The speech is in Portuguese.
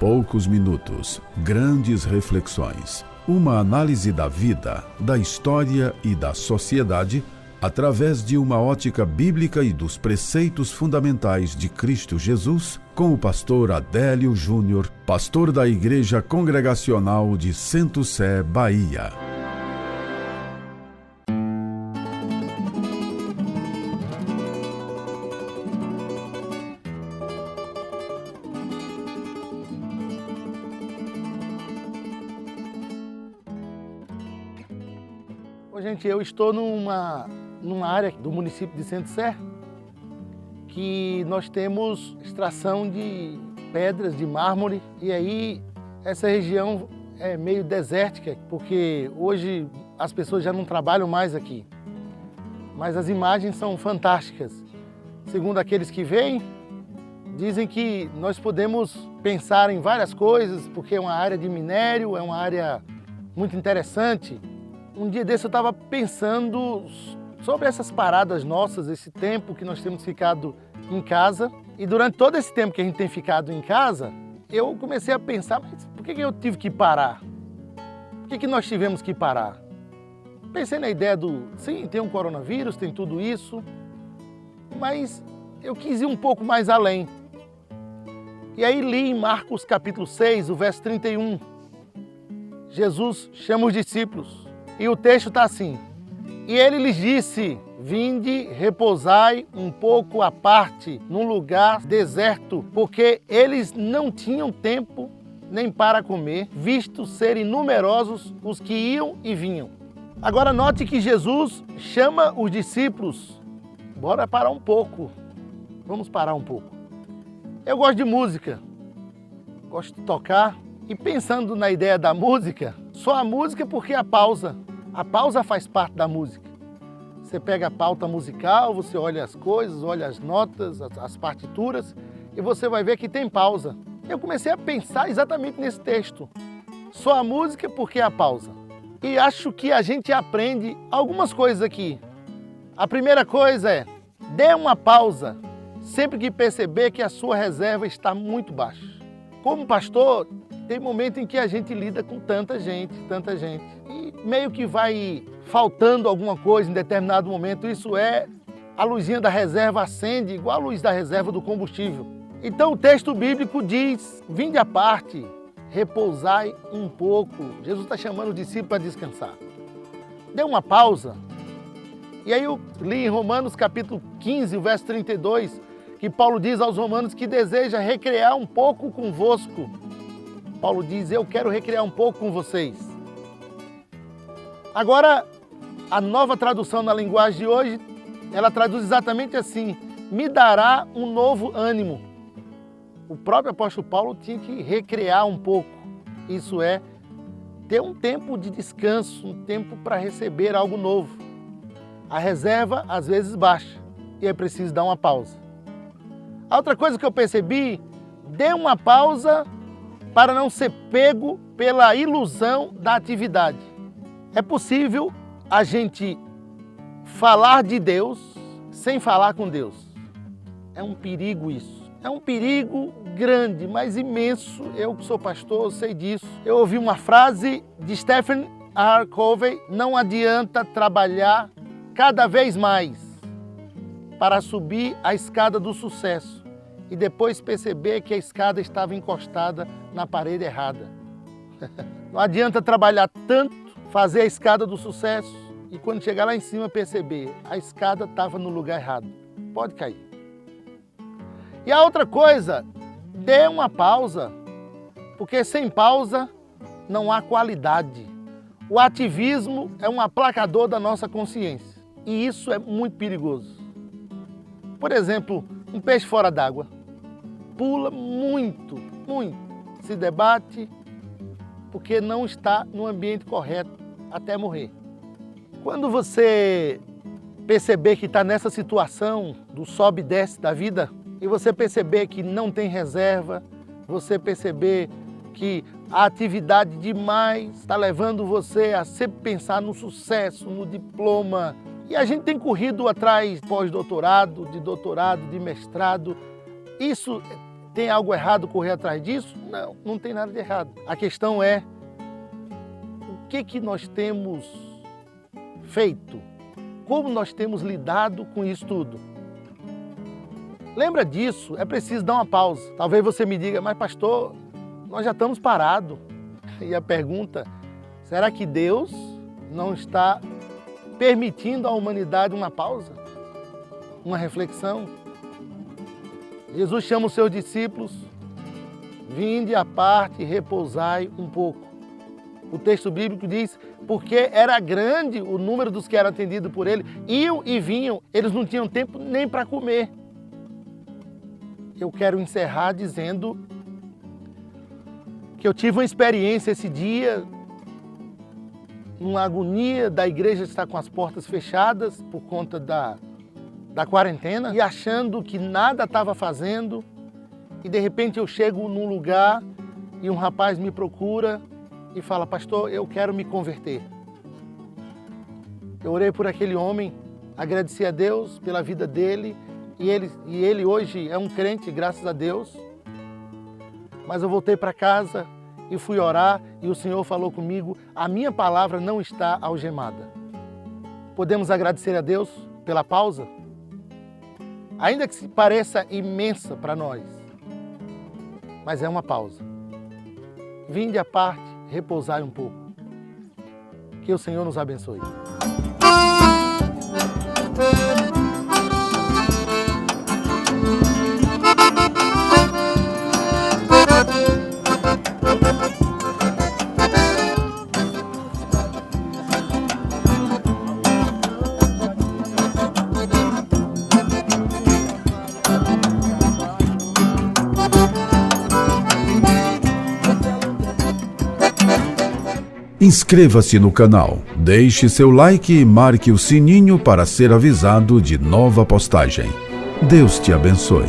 Poucos minutos, grandes reflexões. Uma análise da vida, da história e da sociedade através de uma ótica bíblica e dos preceitos fundamentais de Cristo Jesus, com o pastor Adélio Júnior, pastor da Igreja Congregacional de Sento Sé, Bahia. Gente, eu estou numa área do município de Sento Sé que nós temos extração de pedras, de mármore, e aí essa região é meio desértica, porque hoje as pessoas já não trabalham mais aqui. Mas as imagens são fantásticas. Segundo aqueles que vêm, dizem que nós podemos pensar em várias coisas, porque é uma área de minério, é uma área muito interessante. Um dia desse eu estava pensando sobre essas paradas nossas, esse tempo que nós temos ficado em casa. E durante todo esse tempo que a gente tem ficado em casa, eu comecei a pensar, mas por que eu tive que parar? Por que nós tivemos que parar? Pensei na ideia sim, tem um coronavírus, tem tudo isso, mas eu quis ir um pouco mais além. E aí li em Marcos capítulo 6, o verso 31, Jesus chama os discípulos. E o texto está assim: e ele lhes disse, vinde, repousai um pouco à parte, num lugar deserto, porque eles não tinham tempo nem para comer, visto serem numerosos os que iam e vinham. Agora note que Jesus chama os discípulos. Bora parar um pouco, vamos parar um pouco. Eu gosto de música, gosto de tocar, e pensando na ideia da música, só a música porque a pausa faz parte da música. Você pega a pauta musical, você olha as coisas, olha as notas, as partituras, e você vai ver que tem pausa. Eu comecei a pensar exatamente nesse texto. Só a música porque a pausa. E acho que a gente aprende algumas coisas aqui. A primeira coisa é, dê uma pausa sempre que perceber que a sua reserva está muito baixa. Como pastor, tem momento em que a gente lida com tanta gente, e meio que vai faltando alguma coisa em determinado momento. Isso é, a luzinha da reserva acende igual a luz da reserva do combustível. Então o texto bíblico diz, vinde à parte, repousai um pouco. Jesus está chamando o discípulo para descansar. Dê uma pausa. E aí eu li em Romanos capítulo 15, o verso 32, que Paulo diz aos romanos que deseja recrear um pouco convosco. Paulo diz, eu quero recrear um pouco com vocês. Agora, a nova tradução na linguagem de hoje, ela traduz exatamente assim, me dará um novo ânimo. O próprio apóstolo Paulo tinha que recrear um pouco, isso é, ter um tempo de descanso, um tempo para receber algo novo. A reserva às vezes baixa e é preciso dar uma pausa. A outra coisa que eu percebi, dê uma pausa para não ser pego pela ilusão da atividade. É possível a gente falar de Deus sem falar com Deus. É um perigo isso. É um perigo grande, mas imenso. Eu que sou pastor, eu sei disso. Eu ouvi uma frase de Stephen R. Covey, não adianta trabalhar cada vez mais para subir a escada do sucesso e depois perceber que a escada estava encostada na parede errada. Não adianta trabalhar tanto, fazer a escada do sucesso e quando chegar lá em cima perceber, a escada estava no lugar errado. Pode cair. E a outra coisa, dê uma pausa, porque sem pausa não há qualidade. O ativismo é um aplacador da nossa consciência e isso é muito perigoso. Por exemplo, um peixe fora d'água pula muito, se debate porque não está no ambiente correto até morrer. Quando você perceber que está nessa situação do sobe e desce da vida, e você perceber que não tem reserva, você perceber que a atividade demais está levando você a sempre pensar no sucesso, no diploma. E a gente tem corrido atrás de pós-doutorado, de doutorado, de mestrado. Isso tem algo errado correr atrás disso? Não, não tem nada de errado. A questão é o que nós temos feito? Como nós temos lidado com isso tudo? Lembra disso, é preciso dar uma pausa. Talvez você me diga, mas pastor, nós já estamos parados. E a pergunta, será que Deus não está permitindo à humanidade uma pausa? Uma reflexão? Jesus chama os seus discípulos, vinde à parte e repousai um pouco. O texto bíblico diz, porque era grande o número dos que eram atendidos por ele, iam e vinham, eles não tinham tempo nem para comer. Eu quero encerrar dizendo que eu tive uma experiência esse dia, numa agonia da igreja estar com as portas fechadas por conta da quarentena e achando que nada estava fazendo, e de repente eu chego num lugar e um rapaz me procura e fala, pastor, eu quero me converter. Eu orei por aquele homem, agradeci a Deus pela vida dele, e ele hoje é um crente, graças a Deus. Mas eu voltei para casa e fui orar e o Senhor falou comigo, a minha palavra não está algemada. Podemos agradecer a Deus pela pausa? Ainda que pareça imensa para nós, mas é uma pausa. Vinde à parte, repousai um pouco. Que o Senhor nos abençoe. Inscreva-se no canal, deixe seu like e marque o sininho para ser avisado de nova postagem. Deus te abençoe.